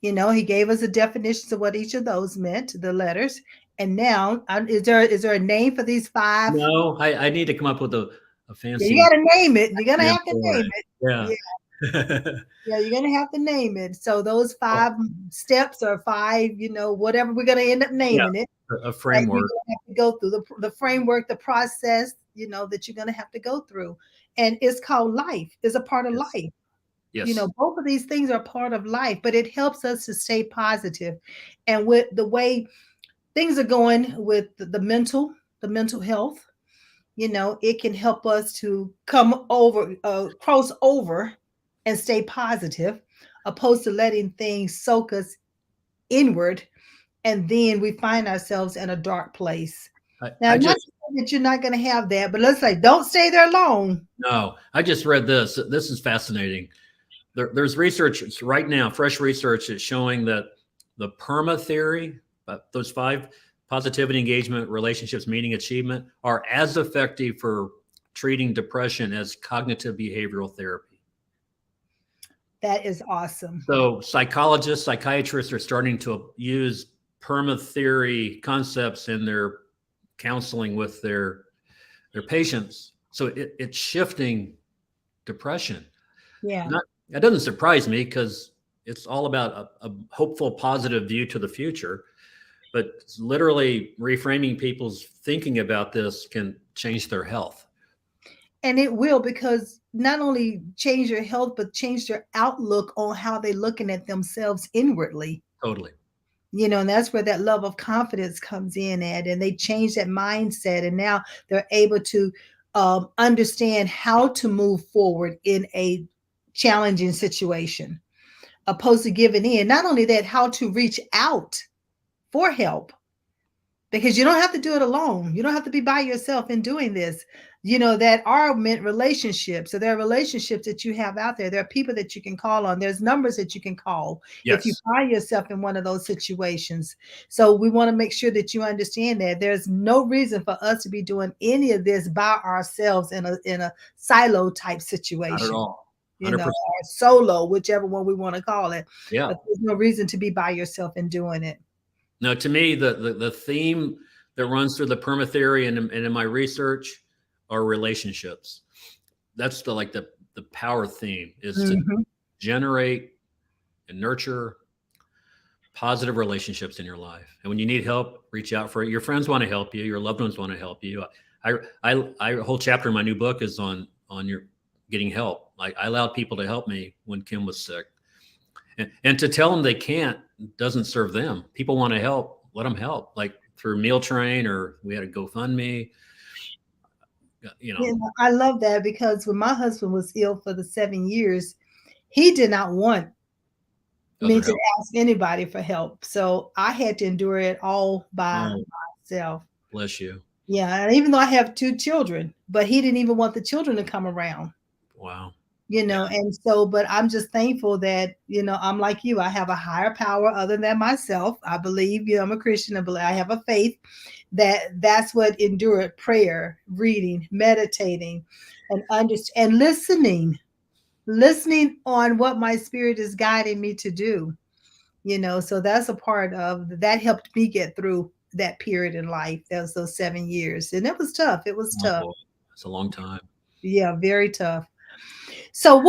He gave us a definition of what each of those meant, the letters. And now, is there a name for these five? No, I need to come up with a Yeah, you fancy got to name it. You're gonna name have to for name it. it. Yeah. Yeah, yeah, you're gonna have to name it. So those five steps, or five, whatever we're gonna end up Yeah, naming it, a that you're framework. gonna have to go through the framework, the process, that you're gonna have to go through. And it's called life. It's a part of Yes. life. Yes. Both of these things are part of life, but it helps us to stay positive. And with the way things are going with the mental health, it can help us to come over, cross over, and stay positive, opposed to letting things soak us inward, and then we find ourselves in a dark place. Now, I not to just say that you're not going to have that, but let's say don't stay there long. no, I just read this. This is fascinating. There's research right now, fresh research that's showing that the PERMA theory, those five: positivity, engagement, relationships, meaning, achievement, are as effective for treating depression as cognitive behavioral therapy. That is awesome. So psychologists, psychiatrists are starting to use PERMA theory concepts in their counseling with their patients. So it's shifting depression. Yeah. Not That doesn't surprise me because it's all about a hopeful, positive view to the future. But literally reframing people's thinking about this can change their health. And it will, because not only change your health, but change their outlook on how they're looking at themselves inwardly. Totally. And that's where that love of confidence comes in at, and they change that mindset, and now they're able to understand how to move forward in a challenging situation, opposed to giving in. Not only that, how to reach out for help, because you don't have to do it alone. You don't have to be by yourself in doing this. That are meant relationships. So there are relationships that you have out there. There are people that you can call on. There's numbers that you can call if you Yes. find yourself in one of those situations. So we want to make sure that you understand that there's no reason for us to be doing any of this by ourselves in a silo type Not at situation, all. 100%. or solo, whichever one we want to call it. Yeah. But there's no reason to be by yourself in doing it. Now, to me, the theme that runs through the perma theory and in my research are relationships. That's the power theme is to Mhm. generate and nurture positive relationships in your life. And when you need help, reach out for it. Your friends want to help you. Your loved ones want to help you. A whole chapter in my new book is on your getting help. I allowed people to help me when Kim was sick, and to tell them they can't doesn't serve them. People want to help, let them help, like through Meal Train, or we had a GoFundMe. You know, Yeah, I love that, because when my husband was ill for the 7 years, he did not want me other to help. ask anybody for help. So I had to endure it all by Oh, myself. bless you. Yeah. And even though I have two children, but he didn't even want the children to come around. Wow. And so, but I'm just thankful that, I'm like you, I have a higher power other than myself. I believe, I'm a Christian. I believe I have a faith that's what endured prayer, reading, meditating, and listening on what my spirit is guiding me to do. So that's a part of that helped me get through that period in life. That was those 7 years, and it was tough. It was Oh tough. boy, that's a long time. Yeah, very tough. So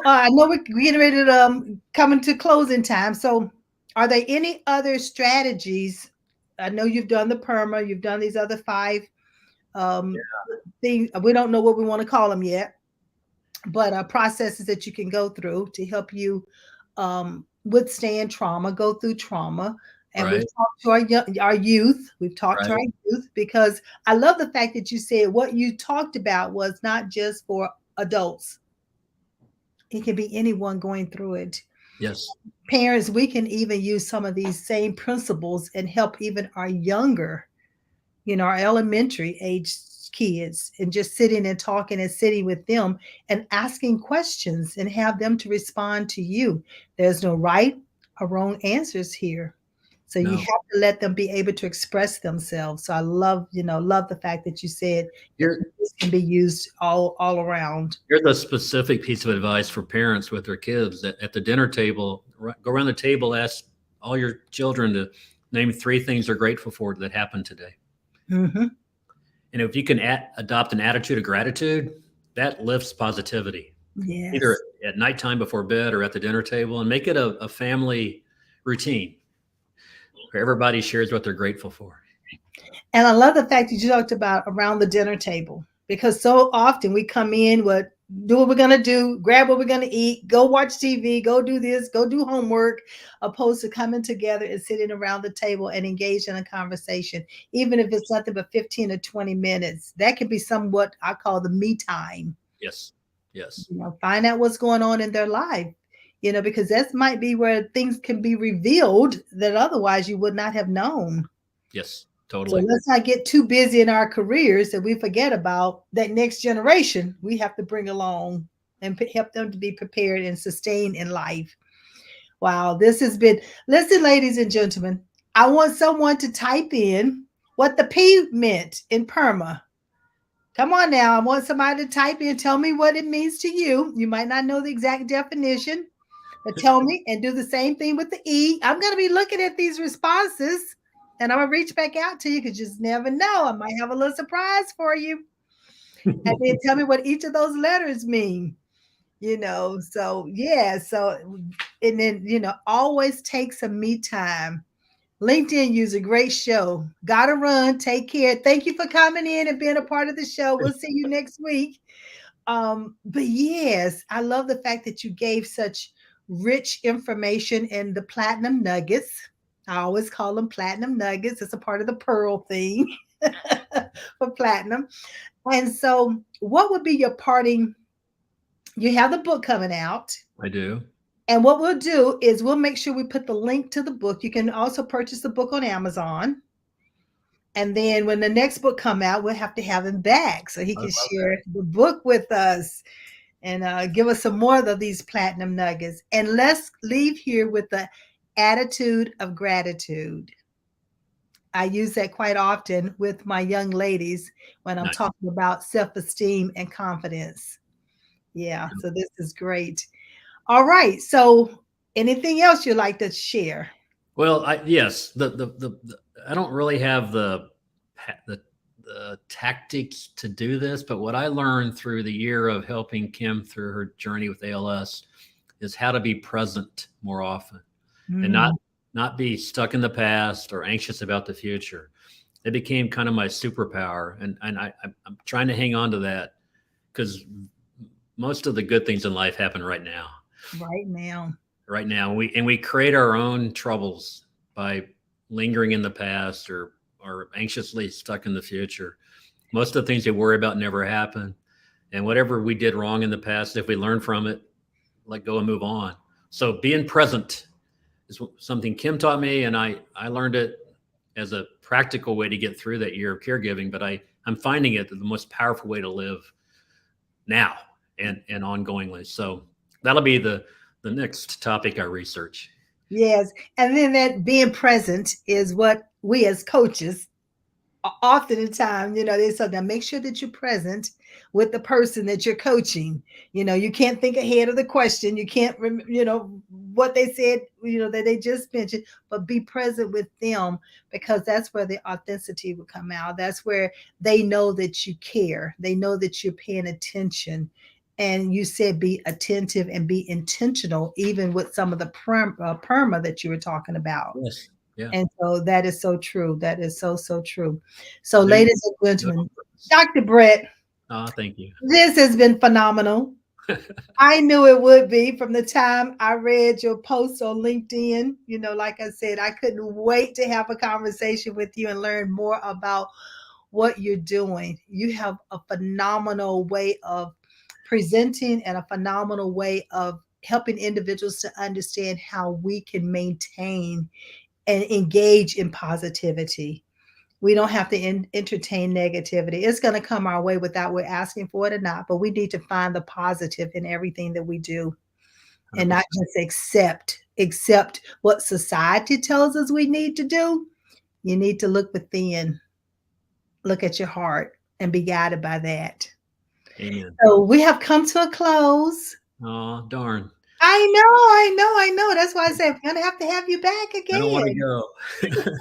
I know we're getting ready to coming to closing time. So are there any other strategies? I know you've done the perma, you've done these other five um things. We don't know what we want to call them yet, but processes that you can go through to help you withstand trauma, go through trauma. And we've Right. talked to our youth. We've talked to our Right. youth, because I love the fact that you said what you talked about was not just for adults. It can be anyone going through it. Yes. Parents, we can even use some of these same principles and help even our younger, our elementary age kids, and just sitting and talking and sitting with them and asking questions and have them to respond to you. There's no right or wrong answers here. So you No, have to let them be able to express themselves. So I love, love the fact that you said that here this can be used all around. here's a specific piece of advice for parents with their kids at the dinner table. Go around the table, ask all your children to name three things they're grateful for that happened today. Hmm. And if you can adopt an attitude of gratitude, that lifts positivity, either Yes. at nighttime before bed or at the dinner table, and make it a family routine where everybody shares what they're grateful for. And I love the fact that you talked about around the dinner table because so often we come in with do what we're going to do, grab what we're going to eat, go watch TV, go do this, go do homework, opposed to coming together and sitting around the table and engage in a conversation, even if it's nothing but 15 or 20 minutes. That can be somewhat I call the me time. Yes, yes, Find out what's going on in their life, because that might be where things can be revealed that otherwise you would not have known. yes, So totally. let's not get too busy in our careers that we forget about that next generation we have to bring along and help them to be prepared and sustained in life. Wow, this has been, listen, ladies and gentlemen, I want someone to type in what the P meant in PERMA. Come on now, I want somebody to type in, tell me what it means to you. You might not know the exact definition, but tell me and do the same thing with the E. I'm going to be looking at these responses and I'm going to reach back out to you because you just never know. I might have a little surprise for you. And then tell me what each of those letters mean. So yeah. So, and then, always take some me time. LinkedIn use a great show. Gotta run. Take care. Thank you for coming in and being a part of the show. We'll see you next week. But yes, I love the fact that you gave such rich information in the platinum nuggets. I always call them platinum nuggets. It's a part of the pearl thing for platinum. And so, what would be your parting? You have the book coming out. I do. And what we'll do is we'll make sure we put the link to the book. You can also purchase the book on Amazon. And then when the next book come out, we'll have to have him back so he I can love share the book with us and give us some more of these platinum nuggets. And let's leave here with the attitude of gratitude. I use that quite often with my young ladies when that. I'm Nice. talking about self esteem and confidence. Yeah, so this is great. All right. So, anything else you'd like to share? Well, yes, the I don't really have the tactics to do this, but what I learned through the year of helping Kim through her journey with ALS is how to be present more often and Mm, not be stuck in the past or anxious about the future. It became kind of my superpower, and I'm trying to hang on to that because most of the good things in life happen right now. right now. Right now, we create our own troubles by lingering in the past or anxiously stuck in the future. Most of the things we worry about never happen, and whatever we did wrong in the past, if we learn from it, let go and move on. So being present is something Kim taught me, and I learned it as a practical way to get through that year of caregiving. But I'm finding it the most powerful way to live now and ongoingly. So that'll be the next topic I research. Yes. And then that being present is what we as coaches often in time, they say now make sure that you're present with the person that you're coaching. You can't think ahead of the question. You can't, what they said, that they just mentioned, but be present with them because that's where the authenticity will come out. That's where they know that you care. They know that you're paying attention. And you said be attentive and be intentional, even with some of the perma that you were talking about. Yes. Yeah. And so that is so true. That is so, so true. So, Do ladies and do it on gentlemen, purpose. Dr. Brett, Thank you. this has been phenomenal. I knew it would be from the time I read your post on LinkedIn. Like I said, I couldn't wait to have a conversation with you and learn more about what you're doing. You have a phenomenal way of presenting and a phenomenal way of helping individuals to understand how we can maintain and engage in positivity. We don't have to entertain negativity. It's going to come our way without we're asking for it or not, but we need to find the positive in everything that we do and not 100%. just accept accept what society tells us we need to do. You need to look within, look at your heart, and be guided by that. Amen. So we have come to a close. Oh, darn. I know. That's why I said I'm gonna have to have you back I don't want to again. go.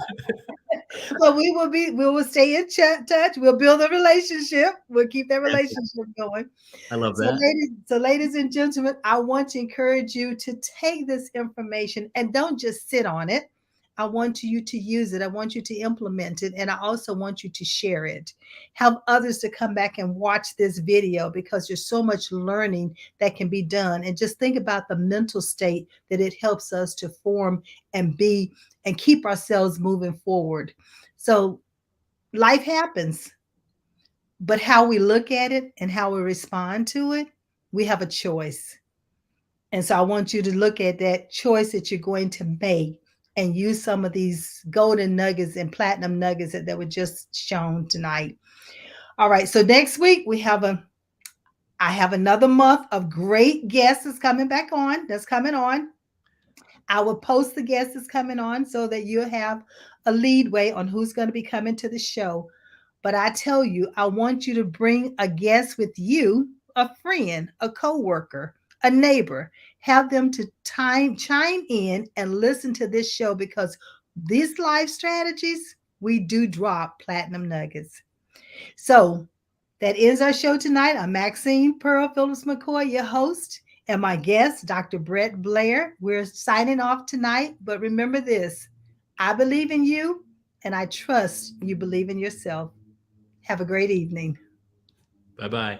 Well, we will stay in touch. We'll build a relationship. We'll keep that Fantastic. relationship going. I love So, that. ladies and gentlemen, I want to encourage you to take this information and don't just sit on it. I want you to use it. I want you to implement it. And I also want you to share it. Have others to come back and watch this video because there's so much learning that can be done. And just think about the mental state that it helps us to form and be and keep ourselves moving forward. So life happens, but how we look at it and how we respond to it, we have a choice. And so I want you to look at that choice that you're going to make and use some of these golden nuggets and platinum nuggets that were just shown tonight. All right. So next week I have another month of great guests that's coming back on. That's coming on. I will post the guests that's coming on so that you'll have a leadway on who's going to be coming to the show. But I tell you, I want you to bring a guest with you, a friend, a coworker, a neighbor. Have them to chime in and listen to this show because these life strategies, we do drop platinum nuggets. So that ends our show tonight. I'm Maxine Phillips McKoy, your host, and my guest, Dr. Brett Blair. We're signing off tonight, but remember this: I believe in you, and I trust you believe in yourself. Have a great evening. Bye bye.